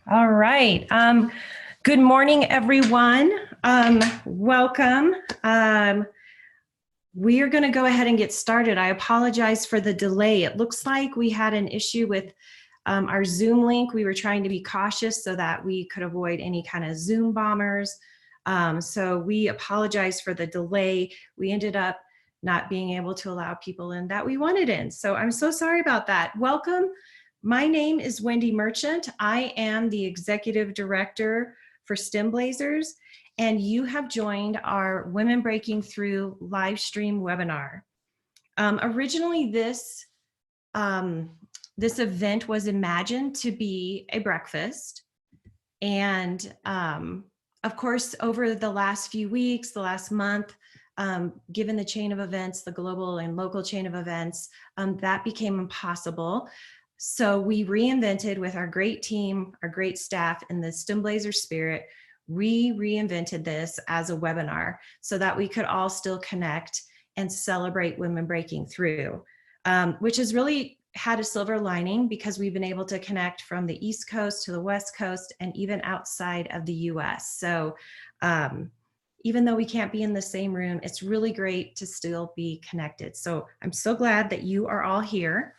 All right. Good morning, everyone. Welcome. We are going to go ahead and get started. I apologize for the delay. It looks like we had an issue with our Zoom link. We were trying to be cautious so that we could avoid any kind of Zoom bombers. So we apologize for the delay. We ended up not being able to allow people in that we wanted in. So I'm so sorry about that. Welcome. My name is Wendy Merchant. I am the Executive Director for STEMblazers, and you have joined our Women Breaking Through live stream webinar. Originally, this event was imagined to be a breakfast, and of course, over the last few weeks, the last month, given the chain of events, the global and local chain of events, that became impossible. So we reinvented with our great team, our great staff, in the STEMblazer spirit. We reinvented this as a webinar so that we could all still connect and celebrate women breaking through, which has really had a silver lining because we've been able to connect from the East Coast to the West Coast and even outside of the US. So even though we can't be in the same room, it's really great to still be connected. So I'm so glad that you are all here.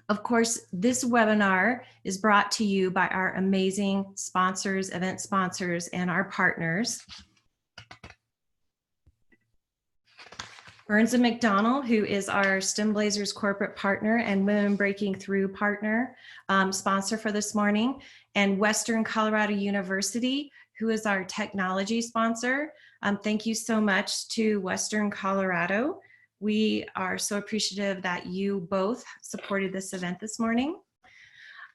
Of course, this webinar is brought to you by our amazing sponsors, event sponsors, and our partners. Burns & McDonnell, who is our STEMblazers corporate partner and Women Breaking Through partner, sponsor for this morning, and Western Colorado University, who is our technology sponsor. Thank you so much to Western Colorado. We are so appreciative that you both supported this event this morning.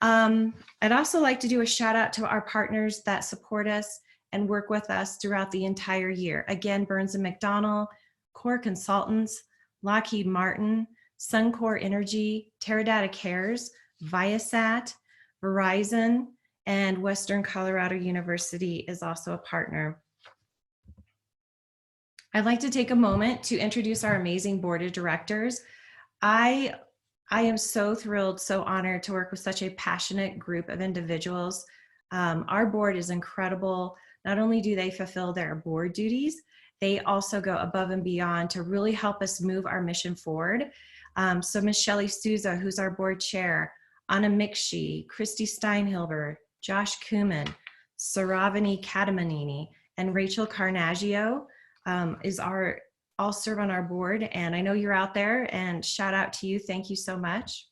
I'd also like to do a shout out to our partners that support us and work with us throughout the entire year. Again, Burns & McDonnell, Core Consultants, Lockheed Martin, Suncor Energy, Teradata Cares, Viasat, Verizon, and Western Colorado University is also a partner. I'd like to take a moment to introduce our amazing board of directors. I am so thrilled, so honored to work with such a passionate group of individuals. Our board is incredible. Not only do they fulfill their board duties, they also go above and beyond to really help us move our mission forward. So Ms. Shelley Souza, who's our board chair, Anna Mikshi, Christy Steinhilber, Josh Kuman, Saravani Katamanini, and Rachel Carnaggio all serve on our board, and I know you're out there, and shout out to you. Thank you so much.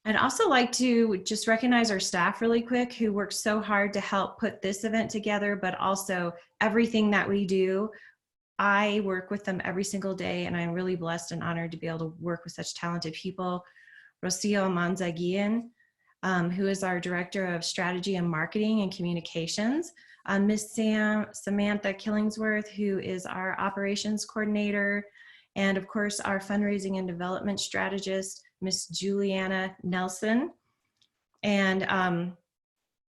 I'd also like to just recognize our staff really quick who worked so hard to help put this event together, but also everything that we do. I work with them every single day, and I'm really blessed and honored to be able to work with such talented people. Rocio Manzaguian, who is our Director of Strategy and Marketing and Communications. Miss Samantha Killingsworth, who is our Operations Coordinator, and of course our Fundraising and Development Strategist, Miss Juliana Nelson. And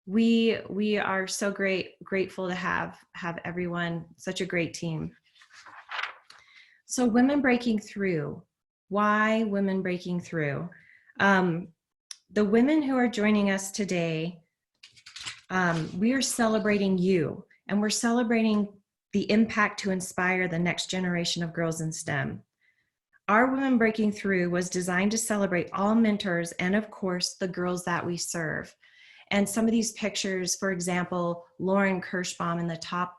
we are so grateful to have everyone, such a great team. So Women Breaking Through, why Women Breaking Through? The women who are joining us today, we are celebrating you, and we're celebrating the impact to inspire the next generation of girls in STEM. Our Women Breaking Through was designed to celebrate all mentors and, of course, the girls that we serve. And some of these pictures, for example, Lauren Kirschbaum in the top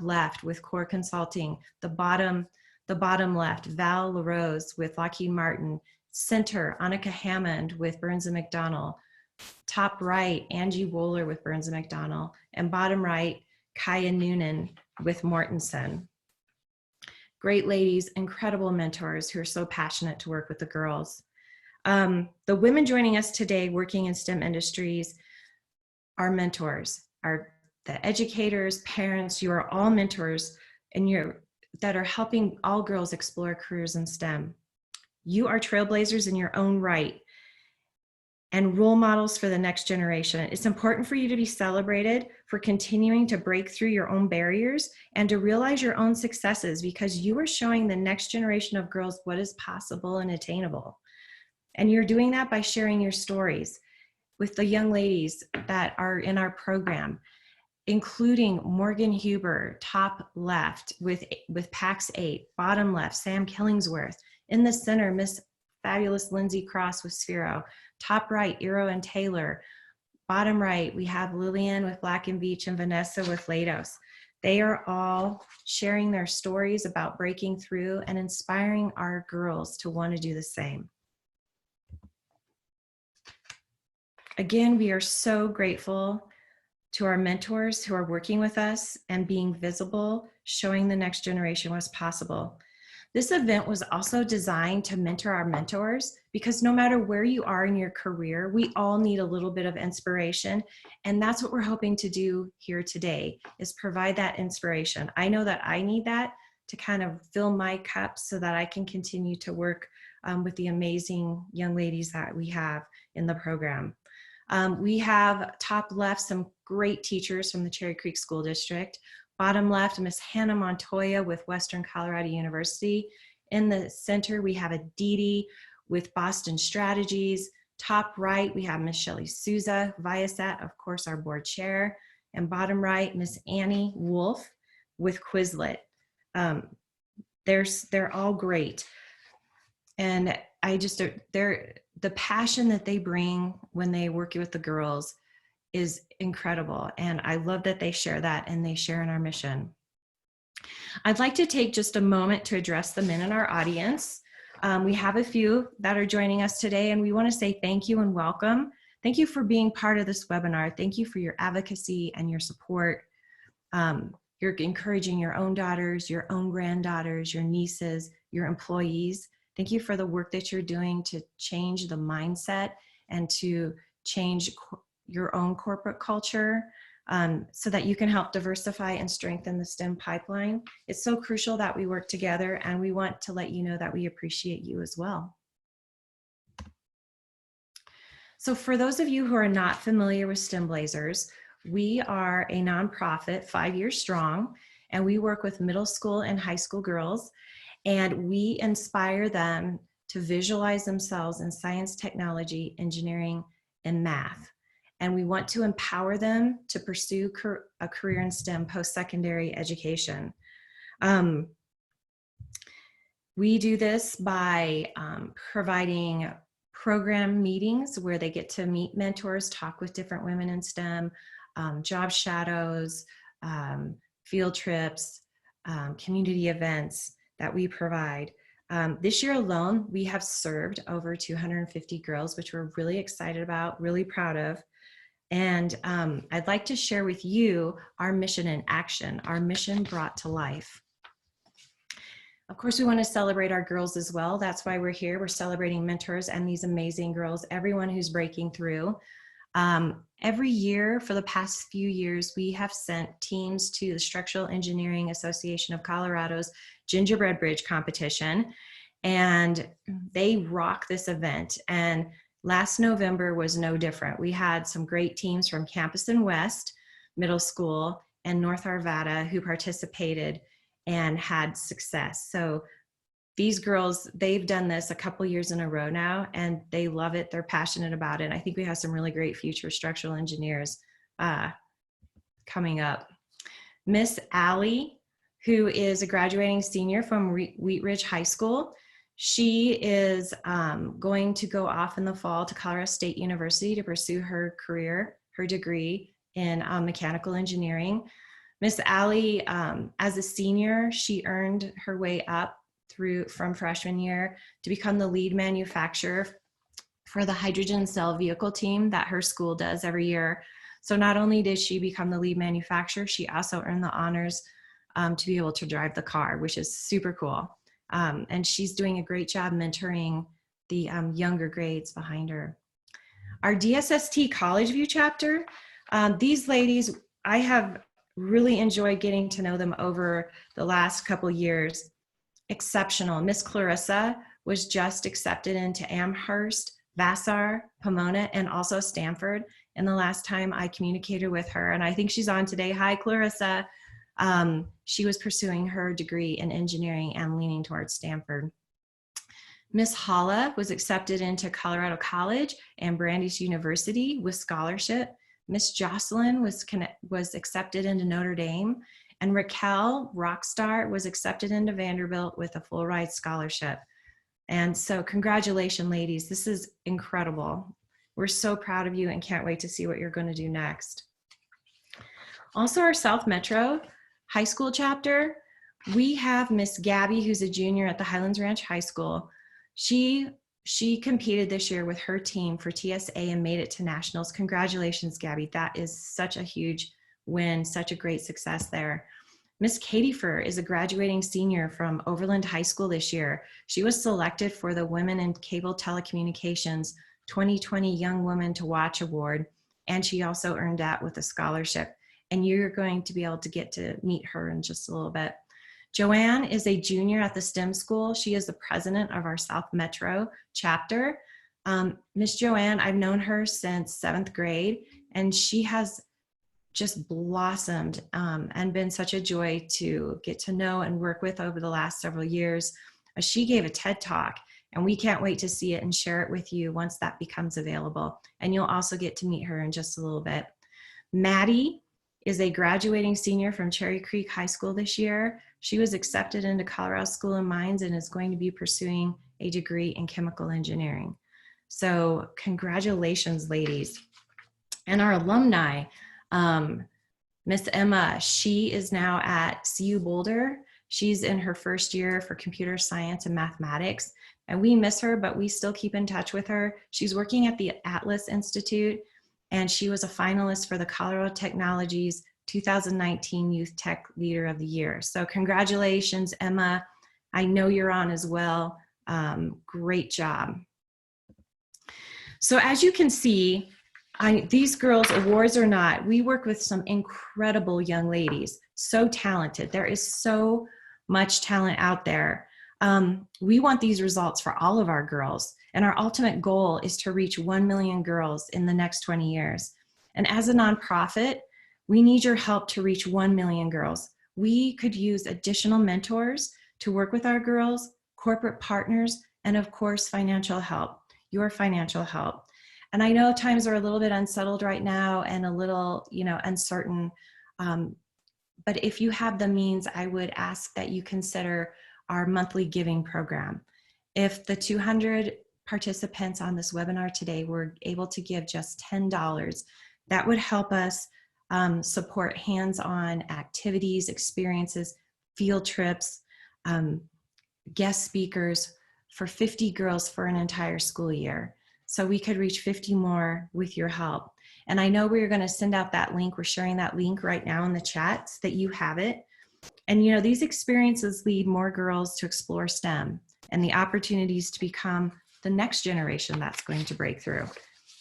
left with Core Consulting, the bottom left, Val LaRose with Lockheed Martin, center, Annika Hammond with Burns & McDonnell, top right, Angie Wohler with Burns & McDonnell, and bottom right, Kaya Noonan with Mortensen. Great ladies, incredible mentors who are so passionate to work with the girls. The women joining us today working in STEM industries are mentors, are the educators, parents. You are all mentors, and that are helping all girls explore careers in STEM. You are trailblazers in your own right and role models for the next generation. It's important for you to be celebrated for continuing to break through your own barriers and to realize your own successes, because you are showing the next generation of girls what is possible and attainable. And you're doing that by sharing your stories. with the young ladies that are in our program, including Morgan Huber, top left with PAX 8, bottom left, Sam Killingsworth. In the center, Miss Fabulous Lindsay Cross with Sphero. Top right, Eero and Taylor. Bottom right, we have Lillian with Black and Beach and Vanessa with Lados. They are all sharing their stories about breaking through and inspiring our girls to want to do the same. Again, we are so grateful to our mentors who are working with us and being visible, showing the next generation what's possible. This event was also designed to mentor our mentors, because no matter where you are in your career, we all need a little bit of inspiration. And that's what we're hoping to do here today, is provide that inspiration. I know that I need that to kind of fill my cup so that I can continue to work with the amazing young ladies that we have in the program. We have top left some great teachers from the Cherry Creek School District. Bottom left, Miss Hannah Montoya with Western Colorado University. In the center, we have Aditi with Boston Strategies. Top right, we have Miss Shelley Souza, Viasat, of course, our board chair. And bottom right, Miss Annie Wolf with Quizlet. They're all great. And the passion that they bring when they work with the girls is incredible. And I love that they share that and they share in our mission. I'd like to take just a moment to address the men in our audience. We have a few that are joining us today, and we want to say thank you and welcome. Thank you for being part of this webinar. Thank you for your advocacy and your support. You're encouraging your own daughters, your own granddaughters, your nieces, your employees. Thank you for the work that you're doing to change the mindset and to change your own corporate culture so that you can help diversify and strengthen the STEM pipeline. It's so crucial that we work together, and we want to let you know that we appreciate you as well. So for those of you who are not familiar with STEMblazers, we are a nonprofit, 5 years strong, and we work with middle school and high school girls, and we inspire them to visualize themselves in science, technology, engineering, and math. And we want to empower them to pursue a career in STEM post-secondary education. We do this by providing program meetings where they get to meet mentors, talk with different women in STEM, job shadows, field trips, community events that we provide. This year alone, we have served over 250 girls, which we're really excited about, really proud of. And I'd like to share with you our mission in action, our mission brought to life. Of course, we want to celebrate our girls as well. That's why we're here. We're celebrating mentors and these amazing girls, everyone who's breaking through. Every year for the past few years, we have sent teams to the Structural Engineering Association of Colorado's Gingerbread Bridge competition, and they rock this event. And last November was no different. We had some great teams from Campus and West Middle School and North Arvada who participated and had success. So these girls, they've done this a couple years in a row now, and they love it. They're passionate about it. I think we have some really great future structural engineers coming up. Miss Allie, who is a graduating senior from Wheat Ridge High School, she is going to go off in the fall to Colorado State University to pursue her career, her degree in mechanical engineering. Miss Allie, as a senior, she earned her way up from freshman year to become the lead manufacturer for the hydrogen cell vehicle team that her school does every year. So not only did she become the lead manufacturer, she also earned the honors to be able to drive the car, which is super cool. And she's doing a great job mentoring the younger grades behind her. Our DSST College View chapter, these ladies, I have really enjoyed getting to know them over the last couple years. Exceptional. Miss Clarissa was just accepted into Amherst, Vassar, Pomona, and also Stanford. And the last time I communicated with her, and I think she's on today. Hi, Clarissa. She was pursuing her degree in engineering and leaning towards Stanford. Miss Holla was accepted into Colorado College and Brandeis University with scholarship. Miss Jocelyn was accepted into Notre Dame, and Raquel Rockstar was accepted into Vanderbilt with a full ride scholarship. And so congratulations, ladies. This is incredible. We're so proud of you and can't wait to see what you're going to do next. Also, our South Metro High School chapter, we have Miss Gabby, who's a junior at the Highlands Ranch High School. She competed this year with her team for TSA and made it to nationals. Congratulations, Gabby. That is such a huge win, such a great success there. Miss Katie Fur is a graduating senior from Overland High School this year. She was selected for the Women in Cable Telecommunications 2020 Young Woman to Watch Award, and she also earned that with a scholarship. And you're going to be able to get to meet her in just a little bit. Joanne is a junior at the STEM school. She is the president of our South Metro chapter. Miss Joanne, I've known her since 7th grade, and she has just blossomed and been such a joy to get to know and work with over the last several years. She gave a TED Talk, and we can't wait to see it and share it with you once that becomes available. And you'll also get to meet her in just a little bit. Maddie is a graduating senior from Cherry Creek High School this year. She was accepted into Colorado School of Mines and is going to be pursuing a degree in chemical engineering. So congratulations, ladies. And our alumni, Miss Emma, she is now at CU Boulder. She's in her first year for computer science and mathematics, and we miss her, but we still keep in touch with her. She's working at the Atlas Institute, and she was a finalist for the Colorado Technologies 2019 Youth Tech Leader of the Year. So congratulations, Emma. I know you're on as well. Great job. So as you can see, these girls, awards or not, we work with some incredible young ladies, so talented. There is so much talent out there. We want these results for all of our girls, and our ultimate goal is to reach 1 million girls in the next 20 years. And as a nonprofit, we need your help to reach 1 million girls. We could use additional mentors to work with our girls, corporate partners, and of course, financial help, your financial help. And I know times are a little bit unsettled right now and a little, uncertain. But if you have the means, I would ask that you consider our monthly giving program. If the 200 participants on this webinar today were able to give just $10, that would help us support hands-on activities, experiences, field trips, guest speakers for 50 girls for an entire school year. So we could reach 50 more with your help. And I know we're going to send out that link. We're sharing that link right now in the chat so that you have it. And these experiences lead more girls to explore STEM and the opportunities to become the next generation that's going to break through.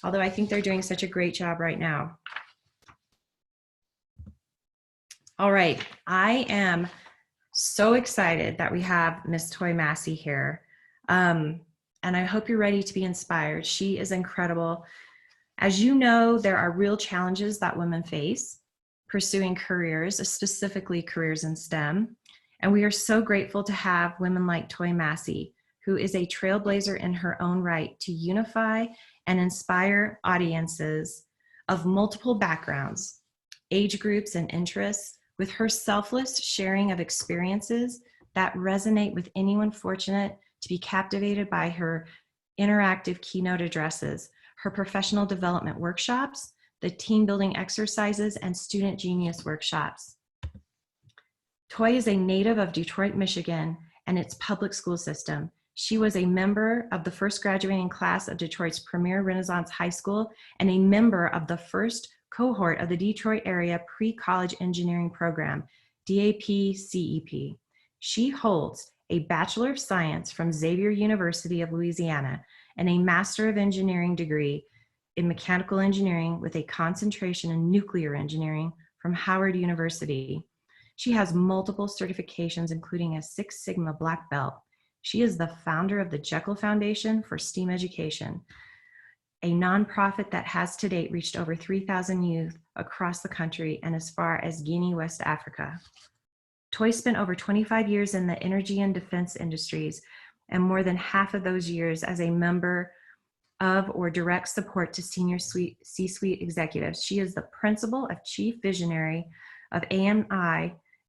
Although I think they're doing such a great job right now. All right, I am so excited that we have Miss Toy Massey here. And I hope you're ready to be inspired. She is incredible. As you know, there are real challenges that women face pursuing careers, specifically careers in STEM. And we are so grateful to have women like Toy Massey, who is a trailblazer in her own right to unify and inspire audiences of multiple backgrounds, age groups, and interests with her selfless sharing of experiences that resonate with anyone fortunate to be captivated by her interactive keynote addresses, her professional development workshops, the team building exercises, and student genius workshops. Toy is a native of Detroit, Michigan, and its public school system. She was a member of the first graduating class of Detroit's premier Renaissance High School and a member of the first cohort of the Detroit area pre-college engineering program, DAP-CEP. She holds a Bachelor of Science from Xavier University of Louisiana and a Master of Engineering degree in Mechanical Engineering with a concentration in Nuclear Engineering from Howard University. She has multiple certifications, including a 6 Sigma Black Belt. She is the founder of the Jekyll Foundation for STEAM Education, a nonprofit that has to date reached over 3,000 youth across the country and as far as Guinea, West Africa. Toy spent over 25 years in the energy and defense industries and more than half of those years as a member of or direct support to senior C-suite executives. She is the principal of chief visionary of A&M,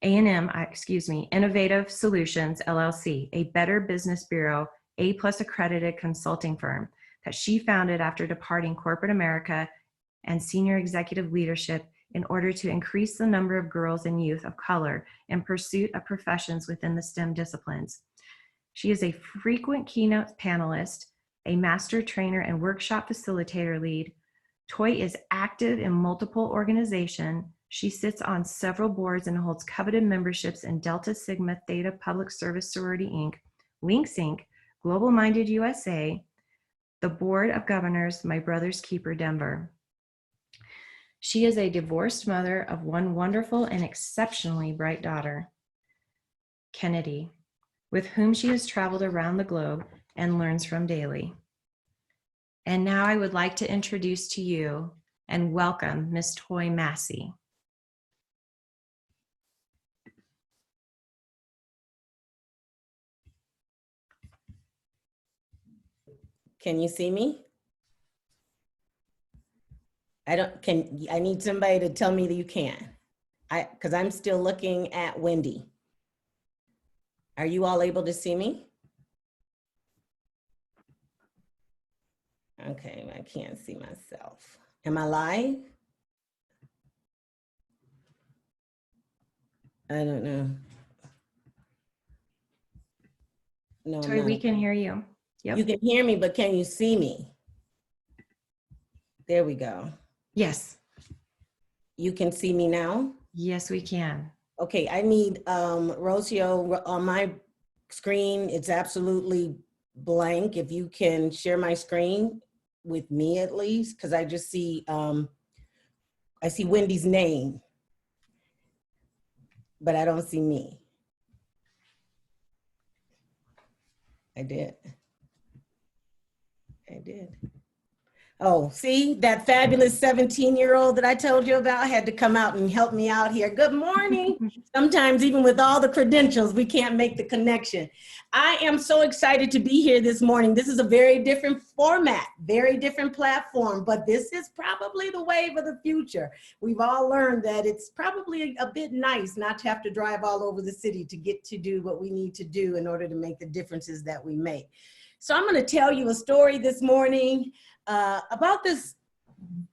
Innovative Solutions, LLC, a Better Business Bureau, A+ accredited consulting firm that she founded after departing corporate America and senior executive leadership in order to increase the number of girls and youth of color in pursuit of professions within the STEM disciplines. She is a frequent keynote panelist, a master trainer and workshop facilitator lead. Toy is active in multiple organizations. She sits on several boards and holds coveted memberships in Delta Sigma Theta Public Service Sorority Inc., Links Inc., Global Minded USA, the Board of Governors, My Brother's Keeper, Denver. She is a divorced mother of one wonderful and exceptionally bright daughter, Kennedy, with whom she has traveled around the globe and learns from daily. And now I would like to introduce to you and welcome Miss Toy Massey. Can you see me? I need somebody to tell me that you can. Because I'm still looking at Wendy. Are you all able to see me? Okay, I can't see myself. Am I live? I don't know. No, Toy, we can hear you. Yep. You can hear me, but can you see me? There we go. Yes. You can see me now? Yes, we can. Okay, I need Rocio on my screen. It's absolutely blank. If you can share my screen with me at least, because I just see, I see Wendy's name, but I don't see me. I did. Oh, see, that fabulous 17-year-old that I told you about had to come out and help me out here. Good morning. Sometimes even with all the credentials, we can't make the connection. I am so excited to be here this morning. This is a very different format, very different platform, but this is probably the wave of the future. We've all learned that it's probably a bit nice not to have to drive all over the city to get to do what we need to do in order to make the differences that we make. So I'm going to tell you a story this morning about this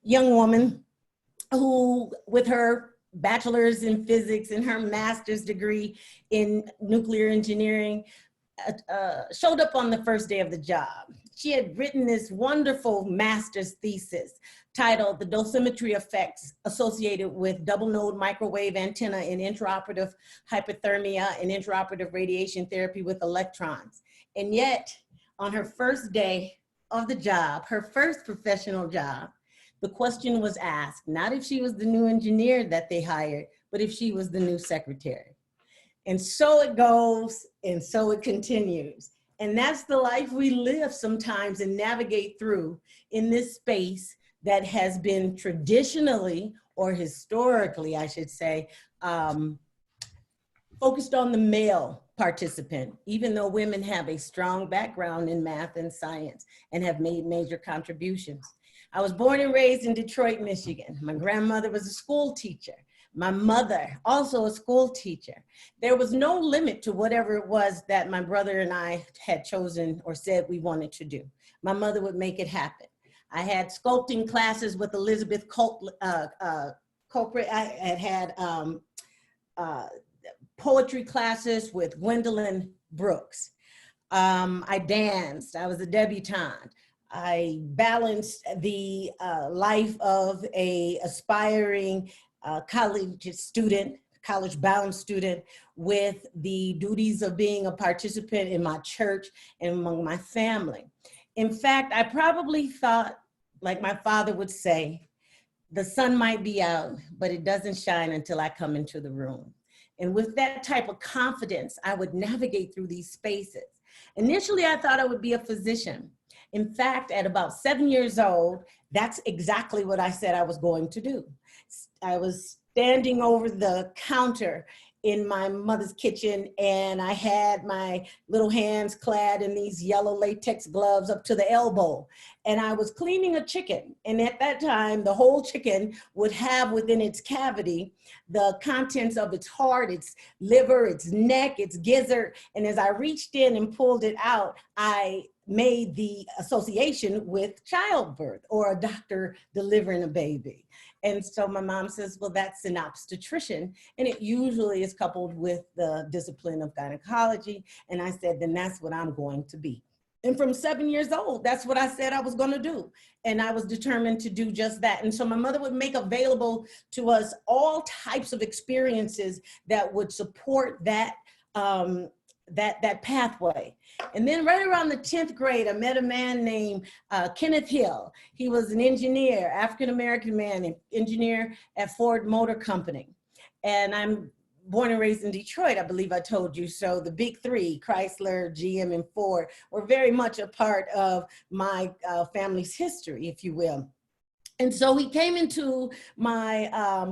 young woman who, with her bachelor's in physics and her master's degree in nuclear engineering, showed up on the first day of the job. She had written this wonderful master's thesis titled The Dosimetry Effects Associated with Double Node Microwave Antenna in Intraoperative Hypothermia and Intraoperative Radiation Therapy with Electrons. And yet, on her first day of the job, her first professional job, the question was asked, not if she was the new engineer that they hired, but if she was the new secretary. And so it goes, and so it continues. And that's the life we live sometimes and navigate through in this space that has been traditionally, or historically, I should say, focused on the male participant, even though women have a strong background in math and science and have made major contributions. I was born and raised in Detroit, Michigan. My grandmother was a school teacher. My mother, also a school teacher. There was no limit to whatever it was that my brother and I had chosen or said we wanted to do. My mother would make it happen. I had sculpting classes with Elizabeth Culprit. I had poetry classes with Gwendolyn Brooks. I danced, I was a debutante. I balanced the life of a aspiring college student, college-bound student, with the duties of being a participant in my church and among my family. In fact, I probably thought, like my father would say, the sun might be out, but it doesn't shine until I come into the room. And with that type of confidence, I would navigate through these spaces. Initially, I thought I would be a physician. In fact, at about 7 years old, that's exactly what I said I was going to do. I was standing over the counter in my mother's kitchen, and I had my little hands clad in these yellow latex gloves up to the elbow. And I was cleaning a chicken. And at that time, the whole chicken would have within its cavity the contents of its heart, its liver, its neck, its gizzard. And as I reached in and pulled it out, I made the association with childbirth or a doctor delivering a baby. And so my mom says, well, that's an obstetrician. And it usually is coupled with the discipline of gynecology. And I said, then that's what I'm going to be. And from 7 years old, that's what I said I was going to do. And I was determined to do just that. And so my mother would make available to us all types of experiences that would support that, that pathway. And then right around the 10th grade, I met a man named Kenneth Hill. He was an engineer, African-American man, an engineer at Ford Motor Company. And I'm born and raised in Detroit, I believe I told you. So the big three, Chrysler, GM, and Ford, were very much a part of my family's history, if you will. And so he came into my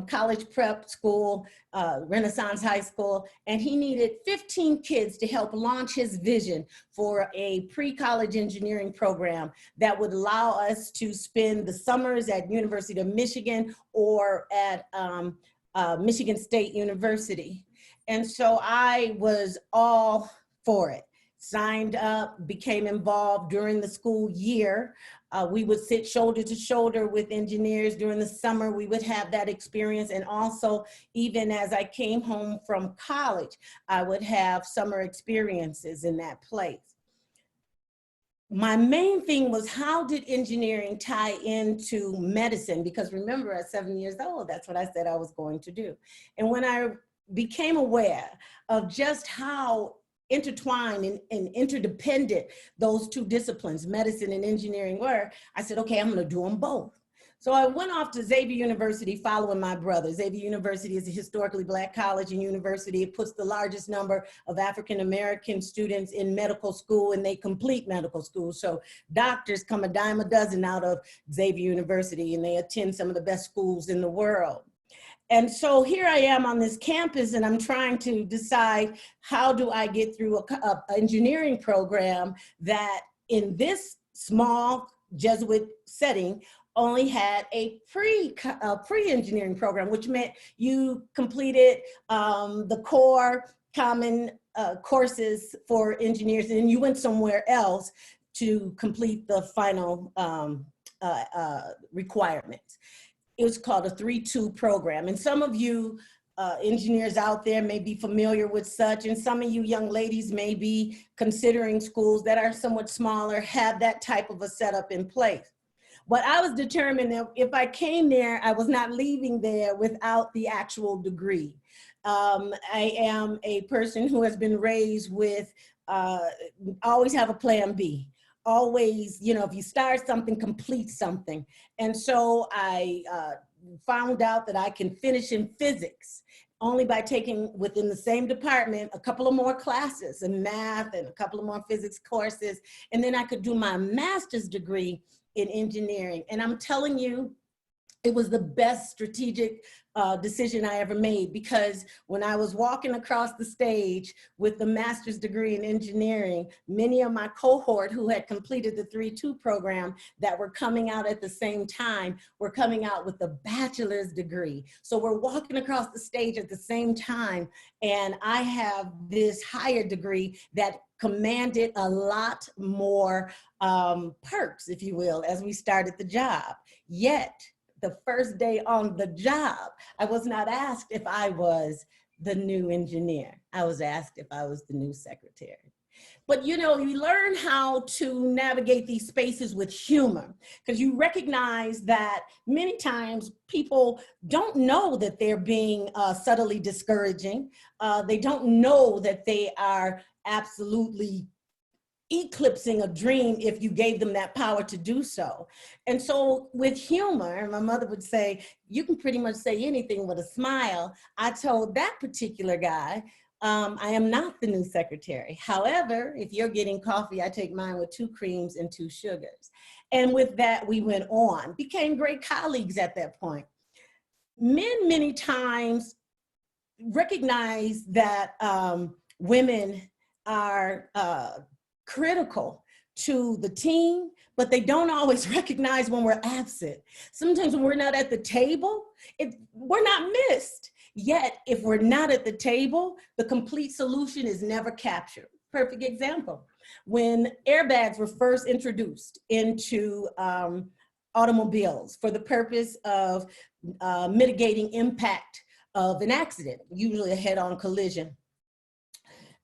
college prep school, Renaissance High School, and he needed 15 kids to help launch his vision for a pre-college engineering program that would allow us to spend the summers at University of Michigan or at Michigan State University. And so I was all for it. Signed up, became involved during the school year. We would sit shoulder to shoulder with engineers during the summer. We would have that experience. And also, even as I came home from college, I would have summer experiences in that place. My main thing was, how did engineering tie into medicine? Because remember, at 7 years old, that's what I said I was going to do. And when I became aware of just how intertwined and interdependent those two disciplines, medicine and engineering, were, I said, okay, I'm going to do them both. So I went off to Xavier University following my brother. Xavier University is a historically Black college and university. It puts the largest number of African-American students in medical school, and they complete medical school. So doctors come a dime a dozen out of Xavier University, and they attend some of the best schools in the world. And so here I am on this campus, and I'm trying to decide, how do I get through a engineering program that in this small Jesuit setting only had a pre-engineering program, which meant you completed the core common courses for engineers, and you went somewhere else to complete the final requirements. It was called a 3-2 program. And some of you engineers out there may be familiar with such, and some of you young ladies may be considering schools that are somewhat smaller, have that type of a setup in place. But I was determined that if I came there, I was not leaving there without the actual degree. I am a person who has been raised with always have a plan B. Always, you know, if you start something, complete something. And so I found out that I can finish in physics only by taking within the same department a couple of more classes in math and a couple of more physics courses. And then I could do my master's degree in engineering. And I'm telling you, it was the best strategic decision I ever made, because when I was walking across the stage with the master's degree in engineering, many of my cohort who had completed the 3-2 program that were coming out at the same time were coming out with a bachelor's degree. So we're walking across the stage at the same time, and I have this higher degree that commanded a lot more perks, if you will, as we started the job. Yet, the first day on the job, I was not asked if I was the new engineer. I was asked if I was the new secretary. But you know, you learn how to navigate these spaces with humor, because you recognize that many times people don't know that they're being subtly discouraging. They don't know that they are absolutely eclipsing a dream if you gave them that power to do so. And so with humor, my mother would say, you can pretty much say anything with a smile. I told that particular guy, I am not the new secretary. However, if you're getting coffee, I take mine with 2 creams and 2 sugars. And with that, we went on, became great colleagues at that point. Many times, recognize that women are critical to the team, but they don't always recognize when we're absent. Sometimes when we're not at the table, we're not missed. Yet, if we're not at the table, the complete solution is never captured. Perfect example. When airbags were first introduced into automobiles for the purpose of mitigating impact of an accident, usually a head-on collision,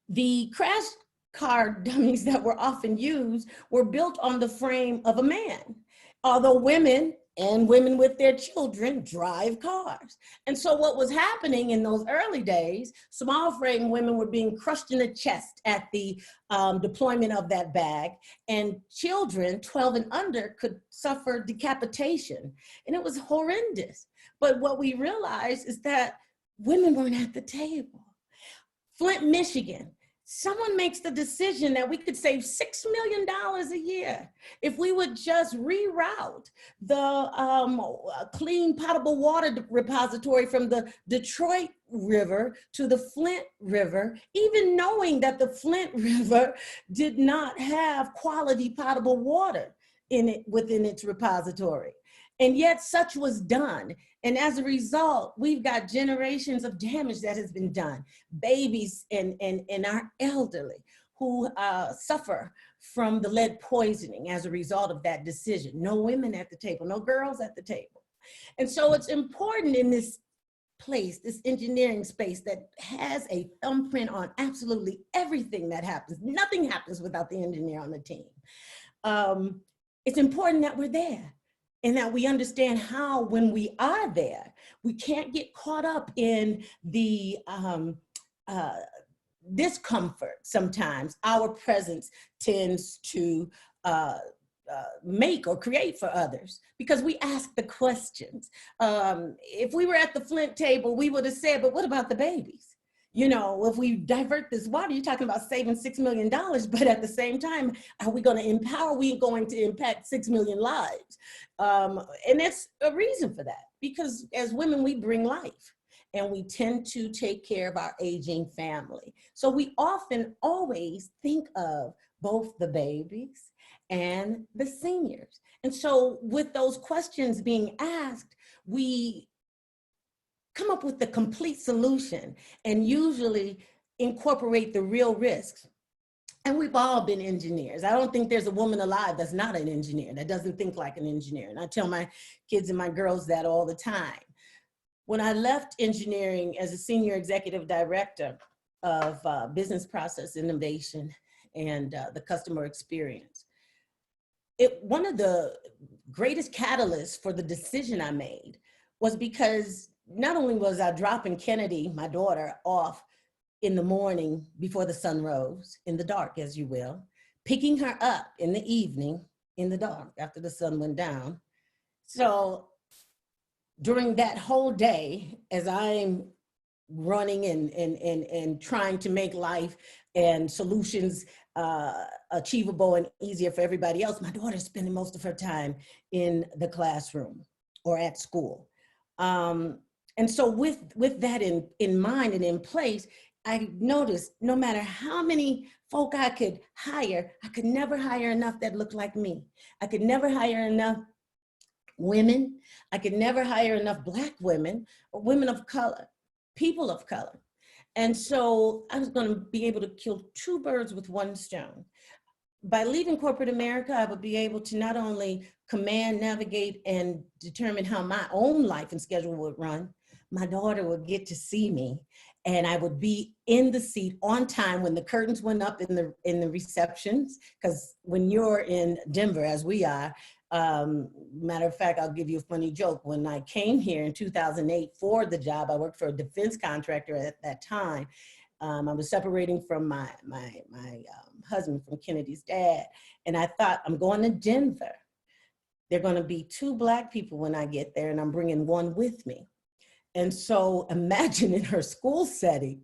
the crash car dummies that were often used were built on the frame of a man, although women and women with their children drive cars. And so what was happening in those early days, small frame women were being crushed in the chest at the deployment of that bag, and children 12 and under could suffer decapitation. And it was horrendous. But what we realized is that women weren't at the table. Flint, Michigan, someone makes the decision that we could save $6 million a year if we would just reroute the clean potable water repository from the Detroit River to the Flint River, even knowing that the Flint River did not have quality potable water in it within its repository. And yet such was done. And as a result, we've got generations of damage that has been done. Babies and our elderly who suffer from the lead poisoning as a result of that decision. No women at the table, no girls at the table. And so it's important in this place, this engineering space that has a thumbprint on absolutely everything that happens. Nothing happens without the engineer on the team. It's important that we're there, and that we understand how, when we are there, we can't get caught up in the discomfort. Sometimes our presence tends to make or create for others, because we ask the questions. If we were at the Flint table, we would have said, but what about the babies? You know, if we divert this water, you're talking about saving $6 million, but at the same time, are we going to empower? Are we going to impact 6 million lives? And it's a reason for that, because as women, we bring life, and we tend to take care of our aging family. So we often always think of both the babies and the seniors. And so with those questions being asked, we come up with the complete solution and usually incorporate the real risks. And we've all been engineers. I don't think there's a woman alive that's not an engineer, that doesn't think like an engineer. And I tell my kids and my girls that all the time. When I left engineering as a senior executive director of business process innovation and the customer experience, one of the greatest catalysts for the decision I made was because not only was I dropping Kennedy, my daughter, off in the morning before the sun rose, in the dark, as you will, picking her up in the evening in the dark after the sun went down. So during that whole day, as I'm running and trying to make life and solutions achievable and easier for everybody else, my daughter's spending most of her time in the classroom or at school. And so with that in mind and in place, I noticed no matter how many folk I could hire, I could never hire enough that looked like me. I could never hire enough women. I could never hire enough Black women or women of color, people of color. And so I was going to be able to kill two birds with one stone. By leaving corporate America, I would be able to not only command, navigate, and determine how my own life and schedule would run, my daughter would get to see me, and I would be in the seat on time when the curtains went up in the receptions. Because when you're in Denver, as we are, matter of fact, I'll give you a funny joke. When I came here in 2008 for the job, I worked for a defense contractor at that time. I was separating from my husband, from Kennedy's dad, and I thought, I'm going to Denver. There are going to be 2 Black people when I get there, and I'm bringing one with me. And so imagine in her school setting,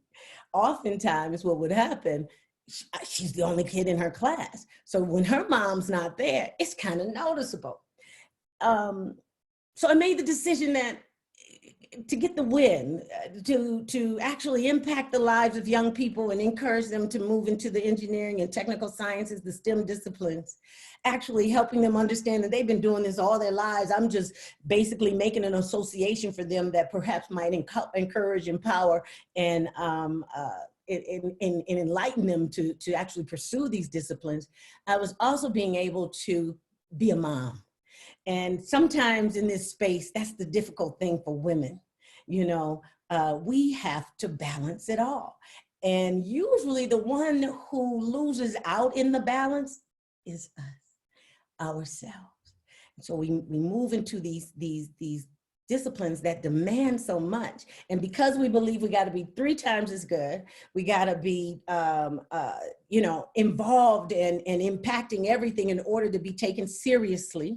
oftentimes what would happen, she's the only kid in her class. So when her mom's not there, it's kind of noticeable. So I made the decision that to get the win, to actually impact the lives of young people and encourage them to move into the engineering and technical sciences, the STEM disciplines, actually helping them understand that they've been doing this all their lives. I'm just basically making an association for them that perhaps might encourage, empower, and enlighten them to actually pursue these disciplines. I was also being able to be a mom. And sometimes in this space, that's the difficult thing for women. You know, we have to balance it all. And usually the one who loses out in the balance is us, ourselves. So we move into these disciplines that demand so much. And because we believe we got to be 3 times as good, we got to be, you know, involved and impacting everything in order to be taken seriously.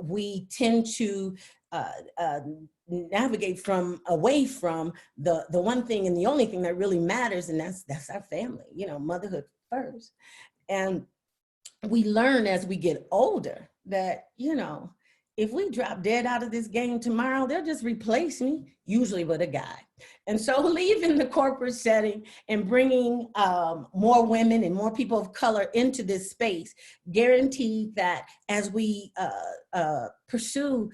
We tend to navigate away from the one thing and the only thing that really matters, and that's our family, you know, motherhood first. And we learn as we get older that, you know, if we drop dead out of this game tomorrow, they'll just replace me, usually with a guy. And so leaving the corporate setting and bringing more women and more people of color into this space guaranteed that as we pursue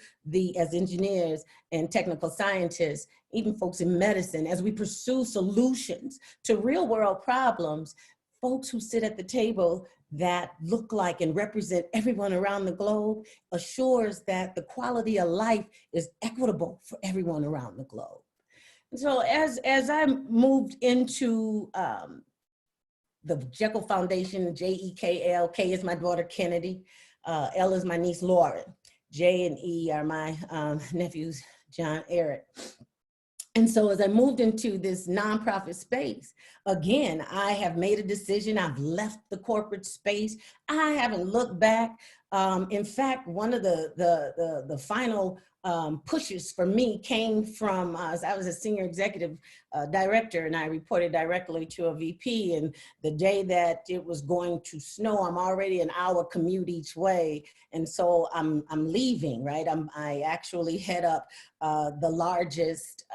as engineers and technical scientists, even folks in medicine, as we pursue solutions to real world problems, folks who sit at the table that look like and represent everyone around the globe assures that the quality of life is equitable for everyone around the globe. And so as I moved into the Jekyll Foundation, J-E-K-L, K is my daughter Kennedy, L is my niece Lauren, J and E are my nephews John, Eric. And so as I moved into this nonprofit space, again, I have made a decision. I've left the corporate space. I haven't looked back. In fact, one of the final pushes for me came from, I was a senior executive director and I reported directly to a VP, and the day that it was going to snow, I'm already an hour commute each way. And so I'm leaving, right? I actually head up the largest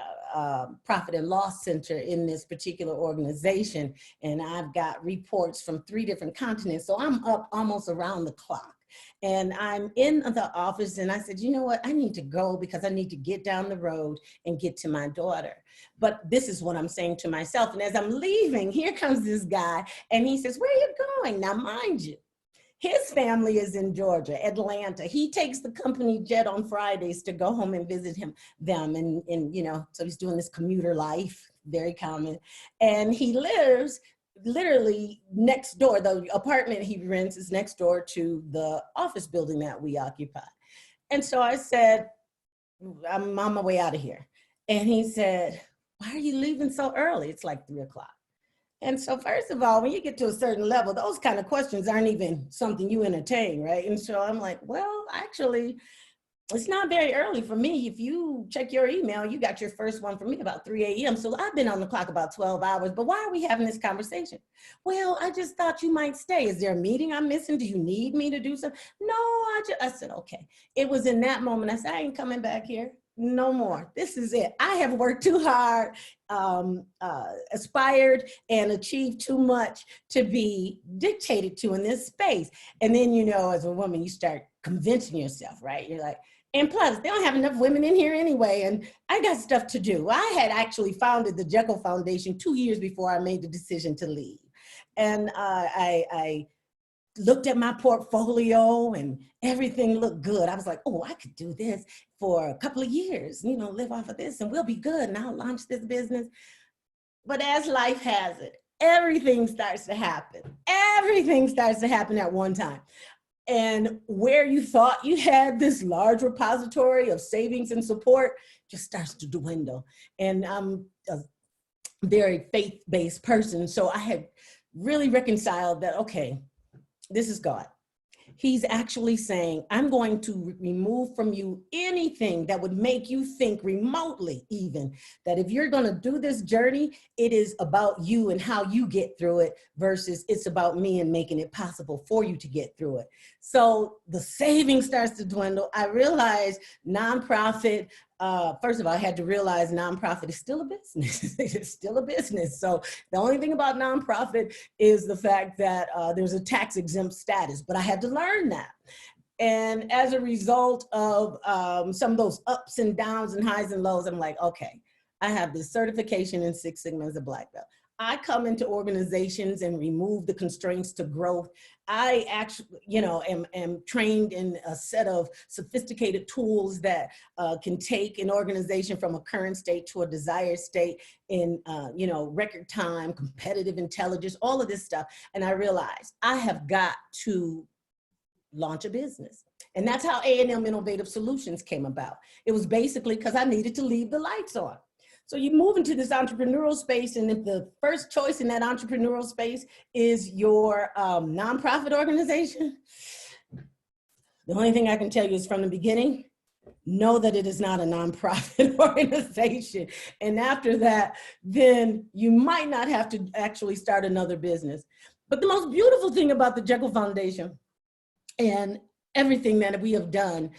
profit and loss center in this particular organization. And I've got reports from 3 different continents. So I'm up almost around the clock. And I'm in the office and I said, you know what, I need to go because I need to get down the road and get to my daughter. But this is what I'm saying to myself. And as I'm leaving, here comes this guy and he says, where are you going? Now, mind you, his family is in Georgia, Atlanta. He takes the company jet on Fridays to go home and visit them. And you know, so he's doing this commuter life, very common. And he lives literally next door. The apartment he rents is next door to the office building that we occupy. And so I said, I'm on my way out of here. And he said, why are you leaving so early? It's like 3 o'clock. And so first of all, when you get to a certain level, those kind of questions aren't even something you entertain, right? And so I'm like, well, actually, it's not very early for me. If you check your email, you got your first one from me about 3 a.m. So I've been on the clock about 12 hours, but why are we having this conversation? Well, I just thought you might stay. Is there a meeting I'm missing? Do you need me to do something? No, I said, okay. It was in that moment, I said, I ain't coming back here. No more. This is it. I have worked too hard, aspired and achieved too much to be dictated to in this space. And then, you know, as a woman, you start convincing yourself, right? You're like, and plus, they don't have enough women in here anyway, and I got stuff to do. I had actually founded the Jekyll Foundation 2 years before I made the decision to leave. And I looked at my portfolio and everything looked good. I was like, oh, I could do this for a couple of years, you know, live off of this and we'll be good and I'll launch this business. But as life has it, everything starts to happen. Everything starts to happen at one time. And where you thought you had this large repository of savings and support just starts to dwindle. And I'm a very faith-based person. So I had really reconciled that, okay, this is God. He's actually saying, I'm going to remove from you anything that would make you think remotely even that if you're going to do this journey, it is about you and how you get through it versus it's about me and making it possible for you to get through it. So the saving starts to dwindle. I realized nonprofit first of all, I had to realize nonprofit is still a business. It's still a business. So the only thing about nonprofit is the fact that there's a tax exempt status, but I had to learn that. And as a result of some of those ups and downs and highs and lows, I'm like, okay, I have this certification in Six Sigma as a Black belt. I come into organizations and remove the constraints to growth. I actually, am trained in a set of sophisticated tools that can take an organization from a current state to a desired state in, record time, competitive intelligence, all of this stuff. And I realized I have got to launch a business. And that's how A&M Innovative Solutions came about. It was basically because I needed to leave the lights on. So you move into this entrepreneurial space, and if the first choice in that entrepreneurial space is your nonprofit organization, the only thing I can tell you is from the beginning, know that it is not a nonprofit organization. And after that, then you might not have to actually start another business. But the most beautiful thing about the Jekyll Foundation and everything that we have done,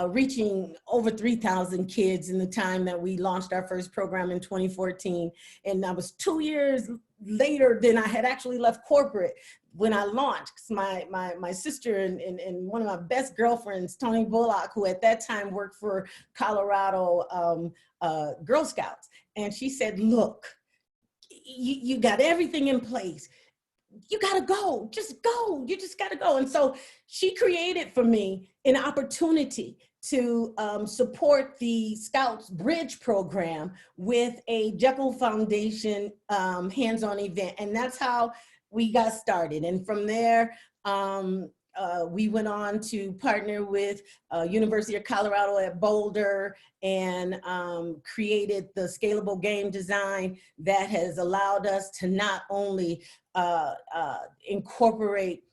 reaching over 3,000 kids in the time that we launched our first program in 2014. And I was 2 years later than I had actually left corporate when I launched. My sister and one of my best girlfriends, Tony Bullock, who at that time worked for Colorado Girl Scouts. And she said, look, you got everything in place. You gotta go, just go, you just gotta go. And so she created for me an opportunity to support the Scouts Bridge program with a Jekyll Foundation hands-on event. And that's how we got started. And from there, we went on to partner with University of Colorado at Boulder and created the scalable game design that has allowed us to not only incorporate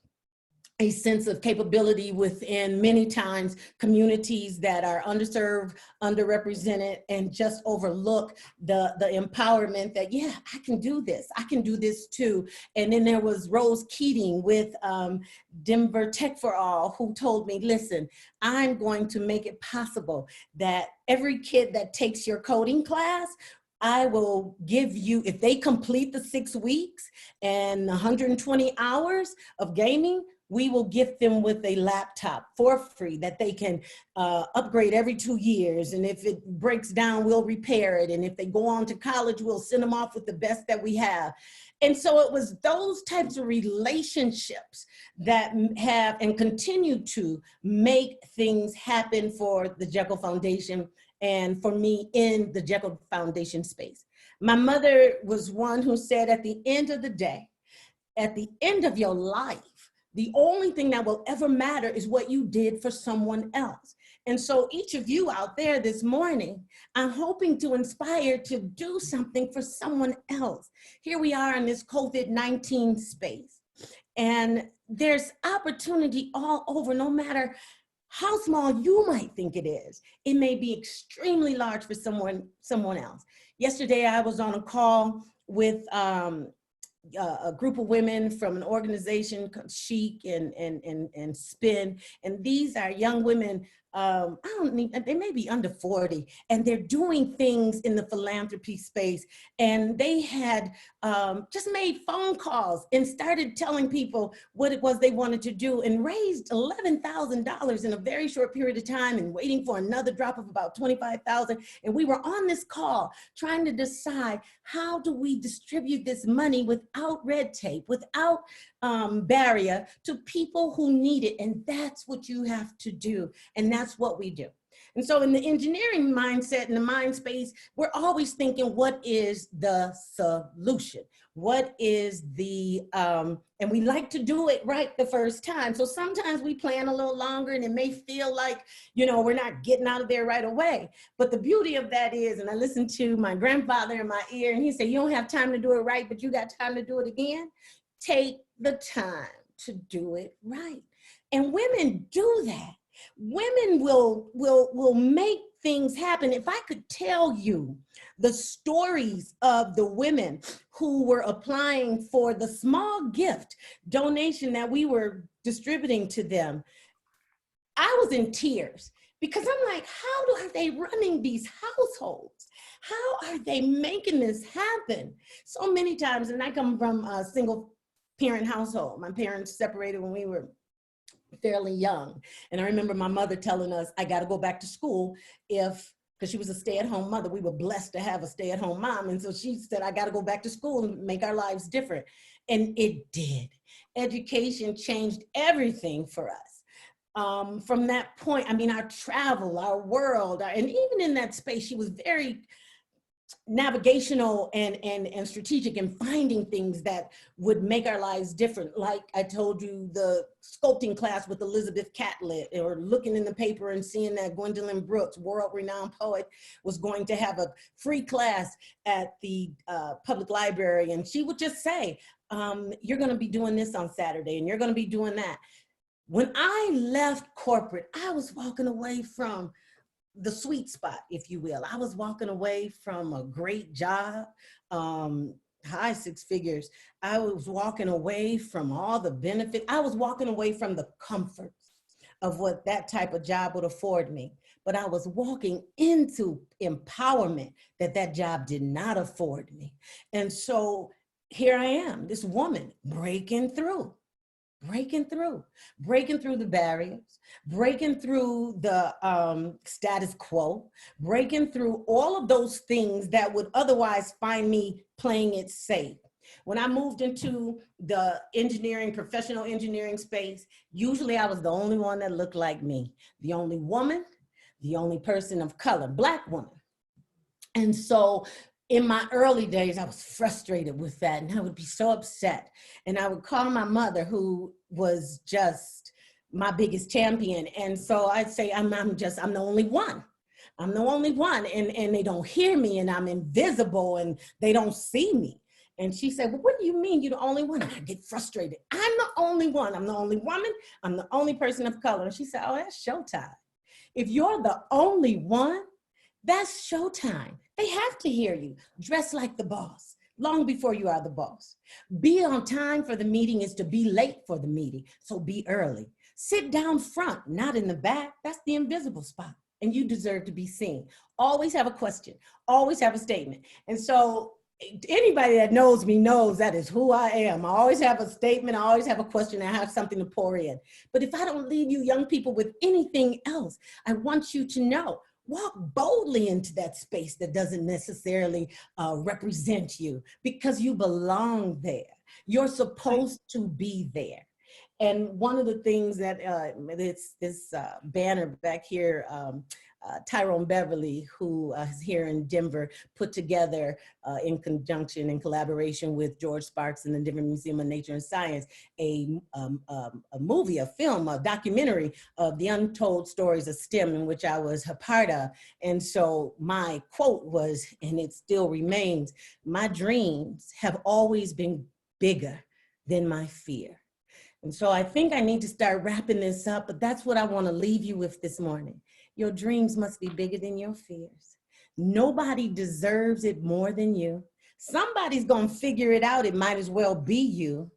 a sense of capability within many times communities that are underserved, underrepresented, and just overlook the empowerment that, yeah, I can do this too. And then there was Rose Keating with Denver Tech for All, who told me, listen, I'm going to make it possible that every kid that takes your coding class, I will give you, if they complete the 6 weeks and 120 hours of gaming, we will gift them with a laptop for free that they can upgrade every 2 years. And if it breaks down, we'll repair it. And if they go on to college, we'll send them off with the best that we have. And so it was those types of relationships that have and continue to make things happen for the Jekyll Foundation and for me in the Jekyll Foundation space. My mother was one who said, at the end of the day, at the end of your life, the only thing that will ever matter is what you did for someone else. And so each of you out there this morning, I'm hoping to inspire to do something for someone else. Here we are in this COVID-19 space, and there's opportunity all over, no matter how small you might think it is. It may be extremely large for someone else. Yesterday, I was on a call with a group of women from an organization called Chic and Spin. And these are young women, they may be under 40, and they're doing things in the philanthropy space. And they had just made phone calls and started telling people what it was they wanted to do and raised $11,000 in a very short period of time and waiting for another drop of about 25,000. And we were on this call trying to decide, how do we distribute this money without red tape, without barrier to people who need it? And that's what you have to do. And that's what we do. And so in the engineering mindset, in the mind space, we're always thinking, what is the solution? What is the, and we like to do it right the first time. So sometimes we plan a little longer and it may feel like, we're not getting out of there right away. But the beauty of that is, and I listened to my grandfather in my ear, and he said, you don't have time to do it right, but you got time to do it again. Take the time to do it right. And women do that. Women will make things happen. If I could tell you the stories of the women who were applying for the small gift donation that we were distributing to them, I was in tears, Because I'm like, how are they running these households? How are they making this happen? So many times, and I come from a single parent household. My parents separated when we were fairly young. And I remember my mother telling us, I got to go back to school because she was a stay-at-home mother. We were blessed to have a stay-at-home mom. And so she said, I got to go back to school and make our lives different. And it did. Education changed everything for us. From that point, I mean, our travel, our world, and even in that space, she was very navigational and strategic in finding things that would make our lives different. Like I told you, the sculpting class with Elizabeth Catlett, or looking in the paper and seeing that Gwendolyn Brooks, world-renowned poet, was going to have a free class at the public library. And she would just say, you're going to be doing this on Saturday, and you're going to be doing that. When I left corporate, I was walking away from the sweet spot, if you will. I was walking away from a great job, high six figures. I was walking away from all the benefits. I was walking away from the comforts of what that type of job would afford me. But I was walking into empowerment that job did not afford me. And so here I am, this woman breaking through the barriers, breaking through the status quo, breaking through all of those things that would otherwise find me playing it safe. When I moved into the professional engineering space, usually I was the only one that looked like me, the only woman, the only person of color, Black woman. And so in my early days, I was frustrated with that, and I would be so upset. And I would call my mother, who was just my biggest champion. And so I'd say, I'm the only one. I'm the only one, and they don't hear me, and I'm invisible, and they don't see me. And she said, well, what do you mean you're the only one? And I get frustrated. I'm the only one. I'm the only woman. I'm the only person of color. And she said, oh, that's showtime. If you're the only one, that's showtime. They have to hear you. Dress like the boss long before you are the boss. Be on time for the meeting is to be late for the meeting. So be early. Sit down front, not in the back. That's the invisible spot. And you deserve to be seen. Always have a question. Always have a statement. And so anybody that knows me knows that is who I am. I always have a statement. I always have a question. I have something to pour in. But if I don't leave you young people with anything else, I want you to know, walk boldly into that space that doesn't necessarily represent you, because you belong there. You're supposed to be there. And one of the things that this banner back here, Tyrone Beverly, who is here in Denver, put together in conjunction and collaboration with George Sparks and the Denver Museum of Nature and Science, a movie, a film, a documentary of the untold stories of STEM, in which I was a part of. And so my quote was, and it still remains, my dreams have always been bigger than my fear. And so I think I need to start wrapping this up, but that's what I want to leave you with this morning. Your dreams must be bigger than your fears. Nobody deserves it more than you. Somebody's going to figure it out. It might as well be you.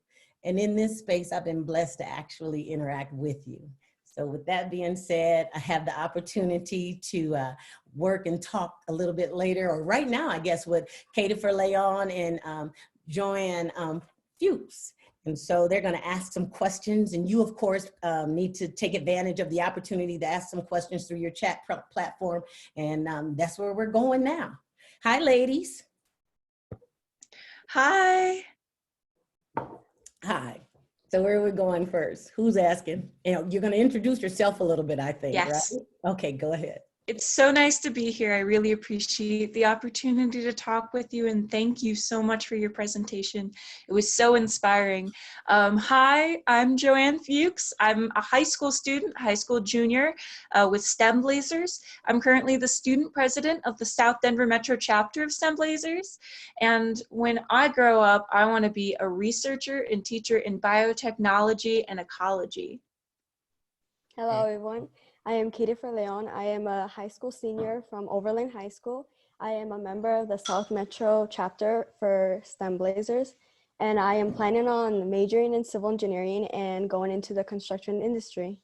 And in this space, I've been blessed to actually interact with you. So with that being said, I have the opportunity to work and talk a little bit later, or right now, I guess, with Katie Leon and Joanne Fuchs. And so they're going to ask some questions, and you, of course, need to take advantage of the opportunity to ask some questions through your chat platform. And that's where we're going now. Hi, ladies. Hi. Hi. So where are we going first? Who's asking? You're going to introduce yourself a little bit, I think, Yes. Right? Okay, go ahead. It's so nice to be here. I really appreciate the opportunity to talk with you, and thank you so much for your presentation. It was so inspiring. Hi, I'm Joanne Fuchs. I'm a high school student, high school junior with STEMblazers. I'm currently the student president of the South Denver Metro chapter of STEMblazers. And when I grow up, I want to be a researcher and teacher in biotechnology and ecology. Hello, everyone. I am Katie Leon. I am a high school senior from Overland High School. I am a member of the South Metro chapter for STEMblazers, and I am planning on majoring in civil engineering and going into the construction industry.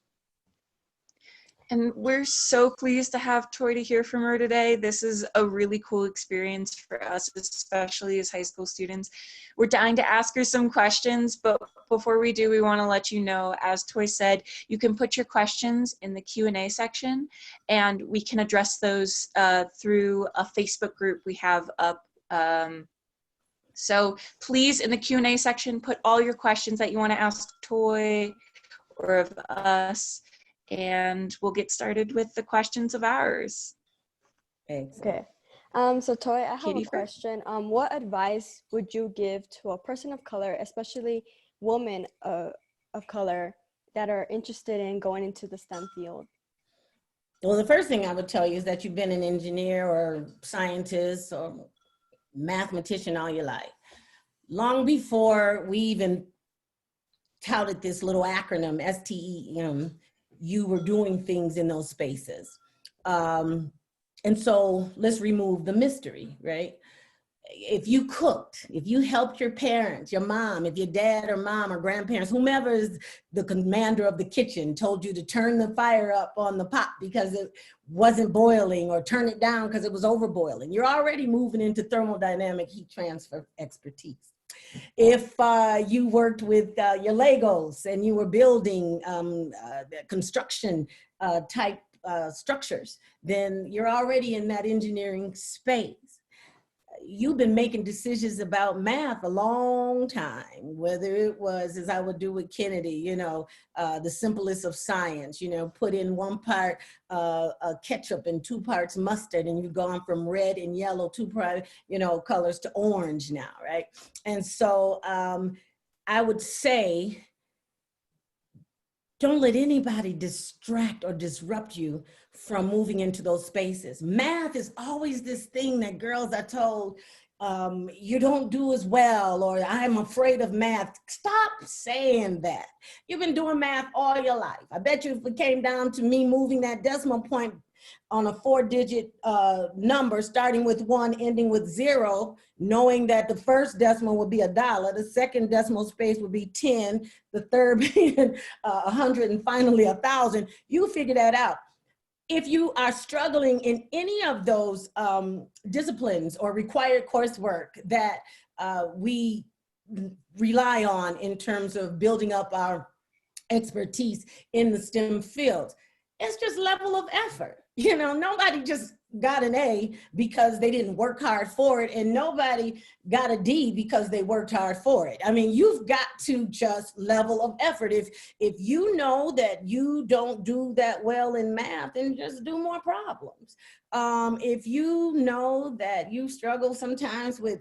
And we're so pleased to have Toy here from her today. This is a really cool experience for us, especially as high school students. We're dying to ask her some questions, but before we do, we want to let you know, as Toy said, you can put your questions in the Q&A section, and we can address those through a Facebook group we have up. So please, in the Q&A section, put all your questions that you want to ask Toy or of us, and we'll get started with the questions of ours. Excellent. Okay. So Toy, I have Katie a first. question. What advice would you give to a person of color, especially women of color, that are interested in going into the STEM field? Well, the first thing I would tell you is that you've been an engineer or scientist or mathematician all your life. Long before we even touted this little acronym, STEM, you were doing things in those spaces. And so let's remove the mystery, right? If you cooked, if you helped your parents, your mom, if your dad or mom or grandparents, whomever is the commander of the kitchen told you to turn the fire up on the pot because it wasn't boiling, or turn it down because it was overboiling, you're already moving into thermodynamic heat transfer expertise. If you worked with your Legos and you were building construction type structures, then you're already in that engineering space. You've been making decisions about math a long time, whether it was, as I would do with Kennedy, you know, the simplest of science, you know, put in 1 part ketchup and 2 parts mustard, and you've gone from red and yellow, 2 you know, colors to orange now, right? And so I would say, don't let anybody distract or disrupt you from moving into those spaces. Math is always this thing that girls are told, you don't do as well, or I'm afraid of math. Stop saying that. You've been doing math all your life. I bet you if it came down to me moving that decimal point on a 4-digit number, starting with 1, ending with 0, knowing that the first decimal would be $1, the second decimal space would be 10, the third being 100, and finally 1,000, you figure that out. If you are struggling in any of those disciplines or required coursework that we rely on in terms of building up our expertise in the STEM fields, it's just level of effort. You know, nobody just got an A because they didn't work hard for it, and nobody got a D because they worked hard for it. I mean, you've got to just level of effort. If you know that you don't do that well in math, then just do more problems. If you know that you struggle sometimes with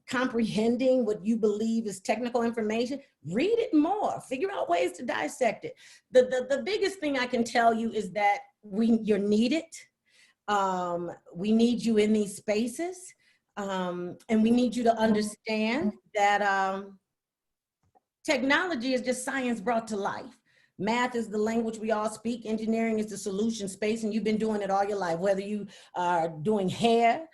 comprehending what you believe is technical information, read it more, figure out ways to dissect it. The biggest thing I can tell you is that you're needed. We need you in these spaces, and we need you to understand that technology is just science brought to life. Math is the language we all speak. Engineering is the solution space, and you've been doing it all your life, whether you are doing hair,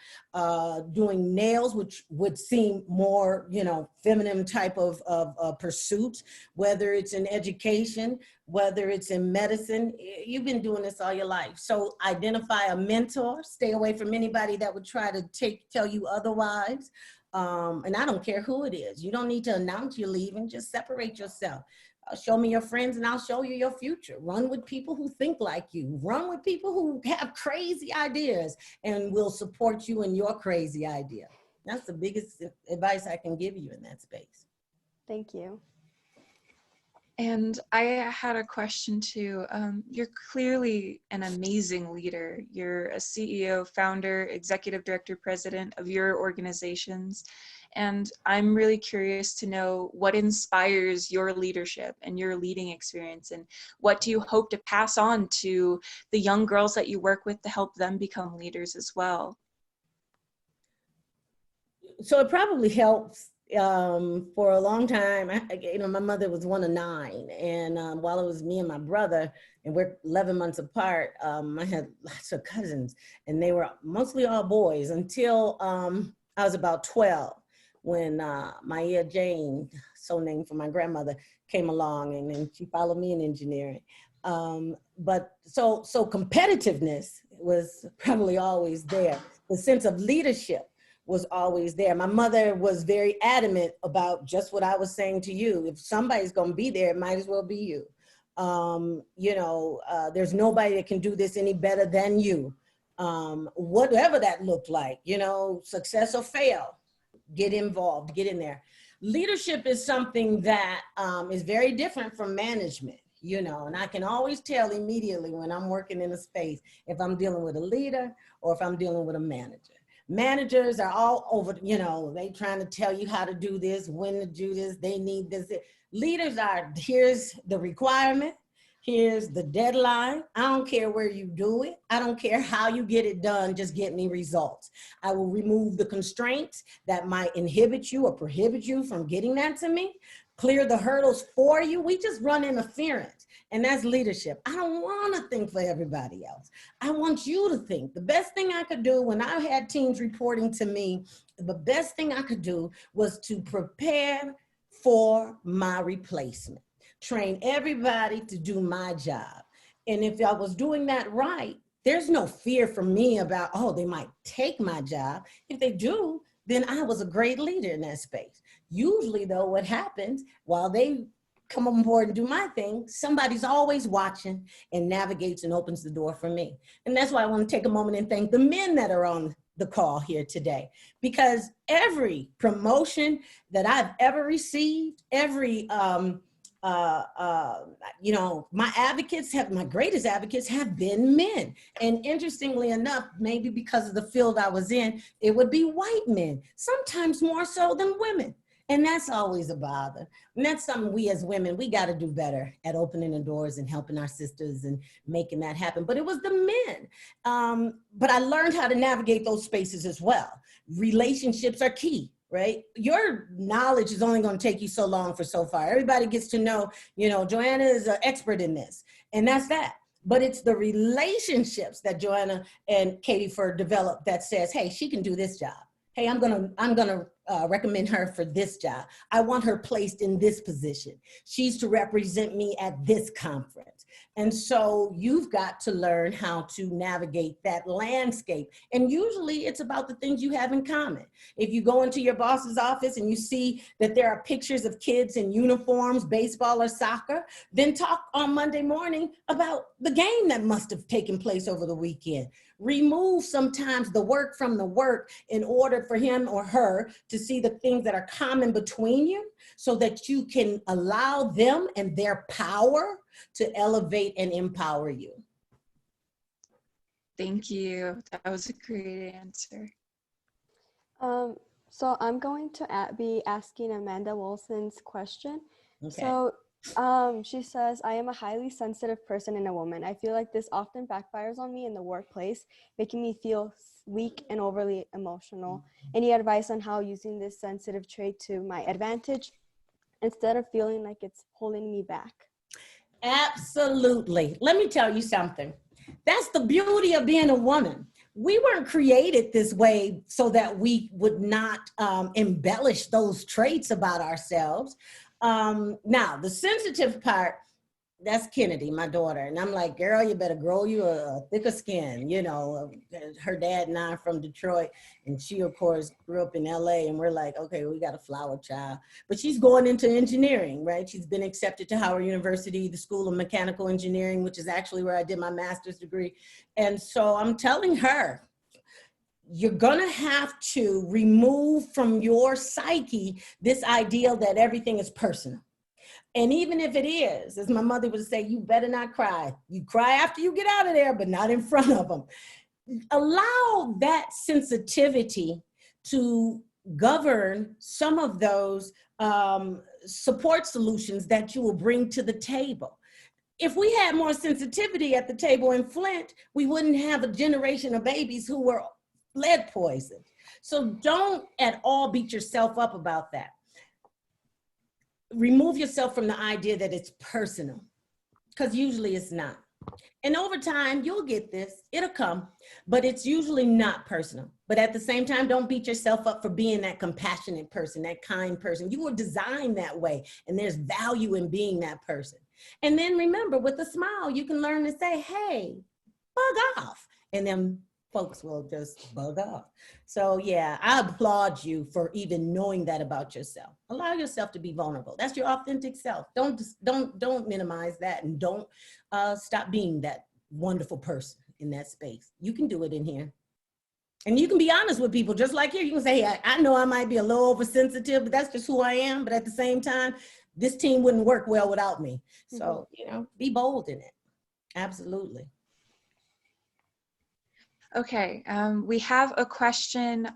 doing nails, which would seem more, you know, feminine type of pursuits, whether it's in education, whether it's in medicine. You've been doing this all your life. So identify a mentor, stay away from anybody that would try to tell you otherwise. And I don't care who it is. You don't need to announce you're leaving, just separate yourself. Show me your friends and I'll show you your future. Run with people who think like you. Run with people who have crazy ideas and will support you in your crazy idea. That's the biggest advice I can give you in that space. Thank you. And I had a question too. You're clearly an amazing leader. You're a CEO, founder, executive director, president of your organizations. And I'm really curious to know what inspires your leadership and your leading experience, and what do you hope to pass on to the young girls that you work with to help them become leaders as well? So it probably helps. For a long time, you know, my mother was one of 9, and while it was me and my brother, and we're 11 months apart, I had lots of cousins, and they were mostly all boys until I was about 12, when Maya Jane, so named for my grandmother, came along, and then she followed me in engineering. But so competitiveness was probably always there. The sense of leadership was always there. My mother was very adamant about just what I was saying to you. If somebody's going to be there, it might as well be you. There's nobody that can do this any better than you. Whatever that looked like, success or fail, get involved, get in there. Leadership is something that is very different from management, and I can always tell immediately when I'm working in a space if I'm dealing with a leader or if I'm dealing with a manager. Managers are all over, they trying to tell you how to do this, when to do this, they need this. Leaders are, here's the requirement, here's the deadline. I don't care where you do it. I don't care how you get it done, just get me results. I will remove the constraints that might inhibit you or prohibit you from getting that to me, clear the hurdles for you. We just run interference, and that's leadership. I don't want to think for everybody else. I want you to think. The best thing I could do when I had teams reporting to me, the best thing I could do was to prepare for my replacement, train everybody to do my job. And if I was doing that right, there's no fear for me about, oh, they might take my job. If they do, then I was a great leader in that space. Usually though, what happens while they come on board and do my thing, somebody's always watching and navigates and opens the door for me. And that's why I want to take a moment and thank the men that are on the call here today, because every promotion that I've ever received, every, my greatest advocates have been men. And interestingly enough, maybe because of the field I was in, it would be white men, sometimes more so than women. And that's always a bother. And that's something we as women, we got to do better at opening the doors and helping our sisters and making that happen. But it was the men. But I learned how to navigate those spaces as well. Relationships are key, right? Your knowledge is only going to take you so long for so far. Everybody gets to know, Joanna is an expert in this, and that's that. But it's the relationships that Joanna and Katie Fur developed that says, hey, she can do this job. Hey, I'm gonna recommend her for this job. I want her placed in this position. She's to represent me at this conference. And so you've got to learn how to navigate that landscape. And usually it's about the things you have in common. If you go into your boss's office and you see that there are pictures of kids in uniforms, baseball or soccer, then talk on Monday morning about the game that must have taken place over the weekend. Remove sometimes the work from the work in order for him or her to see the things that are common between you so that you can allow them and their power to elevate and empower you. Thank you. That was a great answer. So I'm going to be asking Amanda Wilson's question. Okay. So she says, I am a highly sensitive person and a woman. I feel like this often backfires on me in the workplace, making me feel weak and overly emotional. Any advice on how using this sensitive trait to my advantage instead of feeling like it's holding me back? Absolutely. Let me tell you something. That's the beauty of being a woman. We weren't created this way so that we would not embellish those traits about ourselves. Now, the sensitive part, that's Kennedy, my daughter. And I'm like, girl, you better grow you a thicker skin. Her dad and I are from Detroit, and she, of course, grew up in LA. And we're like, okay, we got a flower child. But she's going into engineering, right? She's been accepted to Howard University, the School of Mechanical Engineering, which is actually where I did my master's degree. And so I'm telling her, you're gonna have to remove from your psyche this idea that everything is personal. And even if it is, as my mother would say, you better not cry. You cry after you get out of there, but not in front of them. Allow that sensitivity to govern some of those support solutions that you will bring to the table. If we had more sensitivity at the table in Flint, we wouldn't have a generation of babies who were lead poisoned. So don't at all beat yourself up about that. Remove yourself from the idea that it's personal, because usually it's not. And over time, you'll get this, it'll come, but it's usually not personal. But at the same time, don't beat yourself up for being that compassionate person, that kind person. You were designed that way, and there's value in being that person. And then remember, with a smile, you can learn to say, hey, bug off. And then folks will just bug off. So yeah, I applaud you for even knowing that about yourself. Allow yourself to be vulnerable. That's your authentic self. Don't minimize that, and don't stop being that wonderful person in that space. You can do it in here. And you can be honest with people, just like here. You can say, hey, I know I might be a little oversensitive, but that's just who I am. But at the same time, this team wouldn't work well without me. So, you know, be bold in it. Absolutely. Okay, we have a question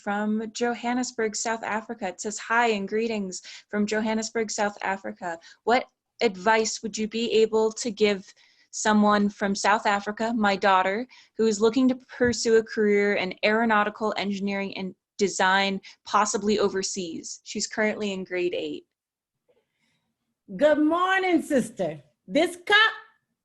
from Johannesburg, South Africa. It says, hi and greetings from Johannesburg, South Africa. What advice would you be able to give someone from South Africa, my daughter, who is looking to pursue a career in aeronautical engineering and design, possibly overseas? She's currently in grade 8. Good morning, sister. This cup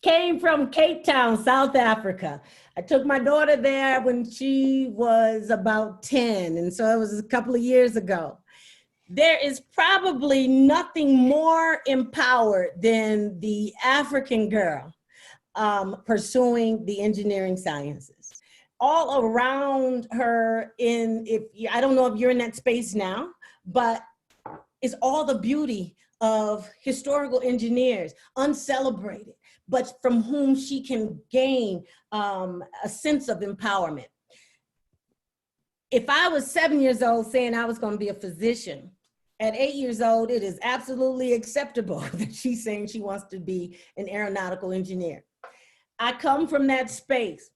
came from Cape Town, South Africa. I took my daughter there when she was about 10, and so it was a couple of years ago. There is probably nothing more empowered than the African girl pursuing the engineering sciences. All around her, I don't know if you're in that space now, but it's all the beauty of historical engineers, uncelebrated, but from whom she can gain a sense of empowerment. If I was 7 years old saying I was going to be a physician, at 8 years old, it is absolutely acceptable that she's saying she wants to be an aeronautical engineer. I come from that space.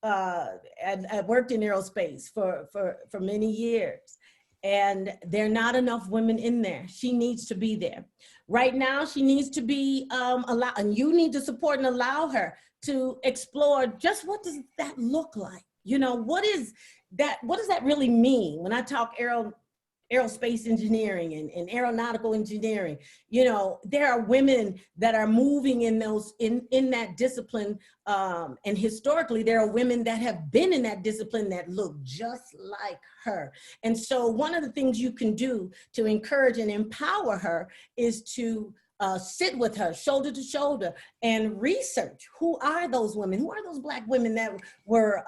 I worked in aerospace for many years, and there are not enough women in there. She needs to be there. Right now, she needs to be allowed, and you need to support and allow her to explore just what does that look like? You know, what does that really mean? When I talk aerospace engineering and aeronautical engineering, you know, there are women that are moving in that discipline, and historically there are women that have been in that discipline that look just like her. And so one of the things you can do to encourage and empower her is to sit with her shoulder to shoulder and research who are those women, who are those Black women that were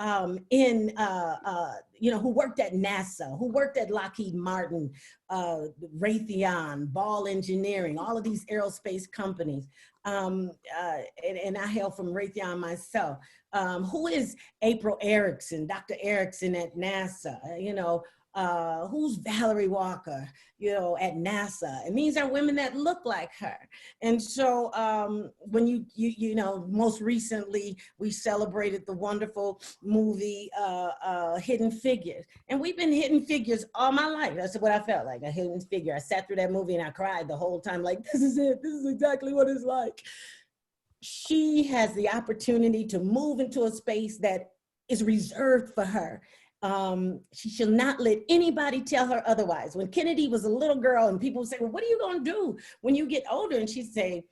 who worked at NASA, who worked at Lockheed Martin, Raytheon, Ball Engineering, all of these aerospace companies. And I hail from Raytheon myself. Who is April Erickson, Dr. Erickson at NASA? You know, who's Valerie Walker, you know, at NASA? And these are women that look like her. And so when you know, most recently we celebrated the wonderful movie Hidden Figures. And we've been Hidden Figures all my life. That's what I felt like, a hidden figure. I sat through that movie and I cried the whole time, like, this is it. This is exactly what it's like. She has the opportunity to move into a space that is reserved for her. She shall not let anybody tell her otherwise. When Kennedy was a little girl and people would say, well, what are you going to do when you get older? And she'd say,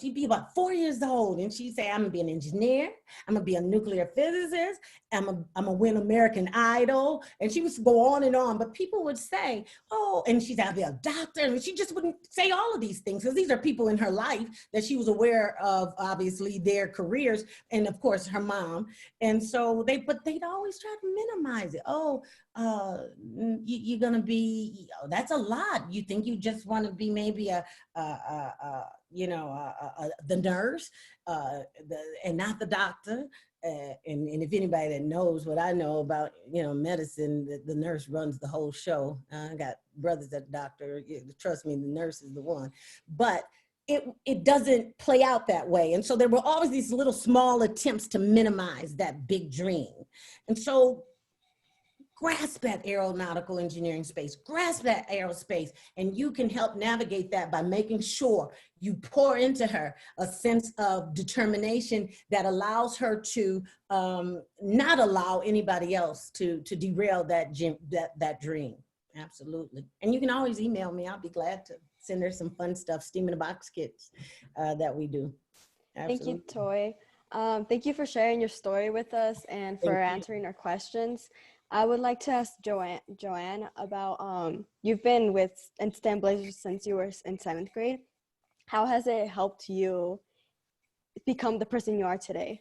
she'd be about 4 years old, and she'd say, I'm gonna be an engineer, I'm gonna be a nuclear physicist, I'm gonna win American Idol. And she would go on, but people would say, oh, and she'd have to be a doctor, and she just wouldn't say all of these things, because these are people in her life that she was aware of, obviously, their careers, and of course, her mom. And so they'd always try to minimize it. Oh, you're gonna be, that's a lot. You think you just wanna be maybe the nurse, and not the doctor. And if anybody that knows what I know about, you know, medicine, the nurse runs the whole show. I got brothers that are doctor. Trust me, the nurse is the one. But it doesn't play out that way. And so there were always these little small attempts to minimize that big dream. And so grasp that aeronautical engineering space, grasp that aerospace, and you can help navigate that by making sure you pour into her a sense of determination that allows her to not allow anybody else to derail that dream. Absolutely. And you can always email me. I'll be glad to send her some fun stuff, steam in a box kits that we do. Absolutely. Thank you, Toy. Thank you for sharing your story with us and for answering our questions. I would like to ask Joanne about, you've been in STEMblazers since you were in 7th grade. how has it helped you become the person you are today?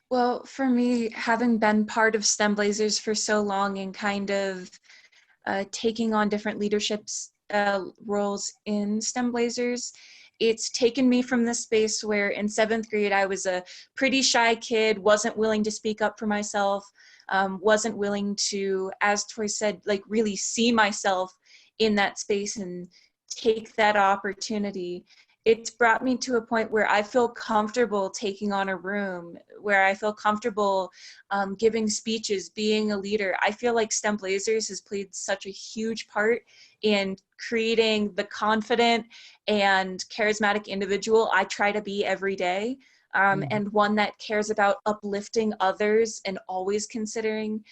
Well, for me, having been part of STEMblazers for so long and kind of taking on different leaderships roles in STEMblazers, it's taken me from this space where in 7th grade I was a pretty shy kid, wasn't willing to speak up for myself, wasn't willing to, as Toy said, like really see myself in that space and take that opportunity. It's brought me to a point where I feel comfortable taking on a room, where I feel comfortable giving speeches, being a leader. I feel like STEMblazers has played such a huge part in creating the confident and charismatic individual I try to be every day, and one that cares about uplifting others and always considering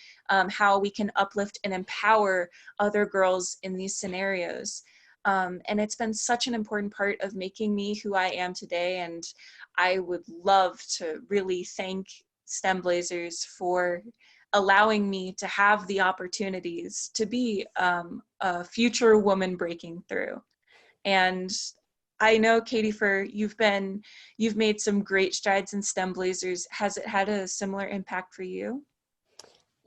how we can uplift and empower other girls in these scenarios. And it's been such an important part of making me who I am today. And I would love to really thank STEMblazers for allowing me to have the opportunities to be a future woman breaking through. And I know, Katie, you've made some great strides in STEMblazers. Has it had a similar impact for you?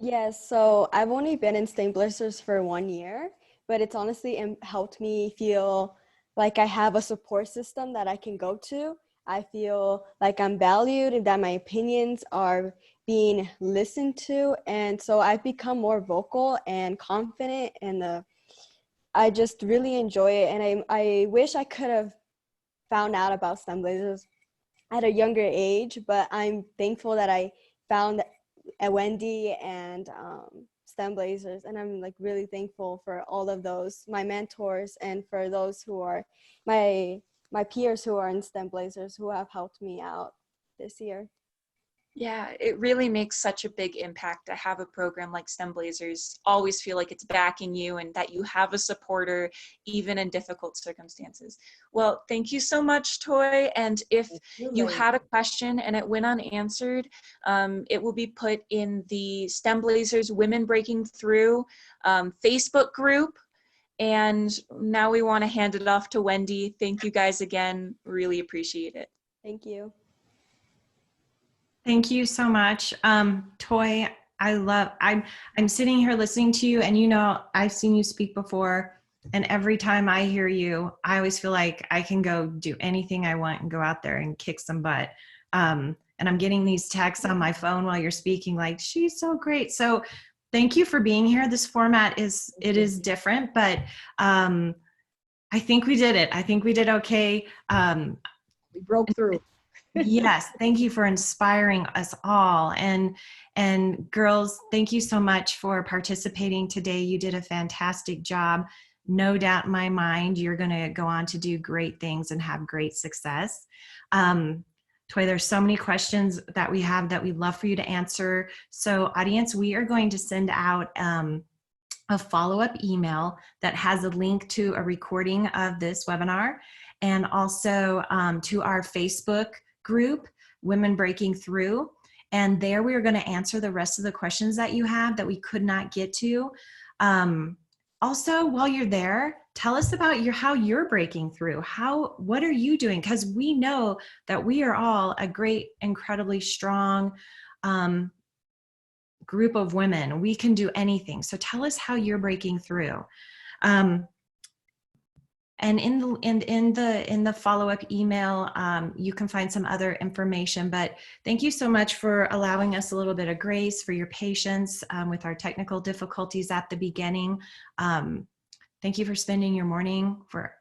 Yes, so I've only been in STEMblazers for 1 year, but it's honestly helped me feel like I have a support system that I can go to. I feel like I'm valued and that my opinions are being listened to. And so I've become more vocal and confident, and I just really enjoy it. And I wish I could have found out about STEMblazers at a younger age, but I'm thankful that I found Wendy and STEMblazers, and I'm like really thankful for all of those, my mentors, and for those who are my peers who are in STEMblazers who have helped me out this year. Yeah, it really makes such a big impact to have a program like STEMblazers always feel like it's backing you and that you have a supporter even in difficult circumstances. Well, thank you so much, Toy. And if you had a question and it went unanswered, it will be put in the STEMblazers Women Breaking Through Facebook group. And now we want to hand it off to Wendy. Thank you guys again. Really appreciate it. Thank you. Thank you so much. Toy, I'm sitting here listening to you, and I've seen you speak before, and every time I hear you, I always feel like I can go do anything I want and go out there and kick some butt. And I'm getting these texts on my phone while you're speaking, like, she's so great. So thank you for being here. This format is different, but I think we did it. I think we did okay. We broke through. Yes, thank you for inspiring us all. And girls, thank you so much for participating today. You did a fantastic job. No doubt in my mind, you're going to go on to do great things and have great success. Toy, there's so many questions that we have that we'd love for you to answer. So audience, we are going to send out a follow-up email that has a link to a recording of this webinar, and also to our Facebook group, Women Breaking Through. And there we are going to answer the rest of the questions that you have that we could not get to. Also, while you're there, tell us about how you're breaking through. What are you doing? Because we know that we are all a great, incredibly strong group of women. We can do anything. So tell us how you're breaking through. And in the follow-up email, you can find some other information. But thank you so much for allowing us a little bit of grace, for your patience with our technical difficulties at the beginning. Thank you for spending your morning for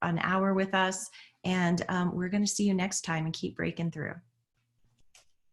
an hour with us. And we're going to see you next time, and keep breaking through.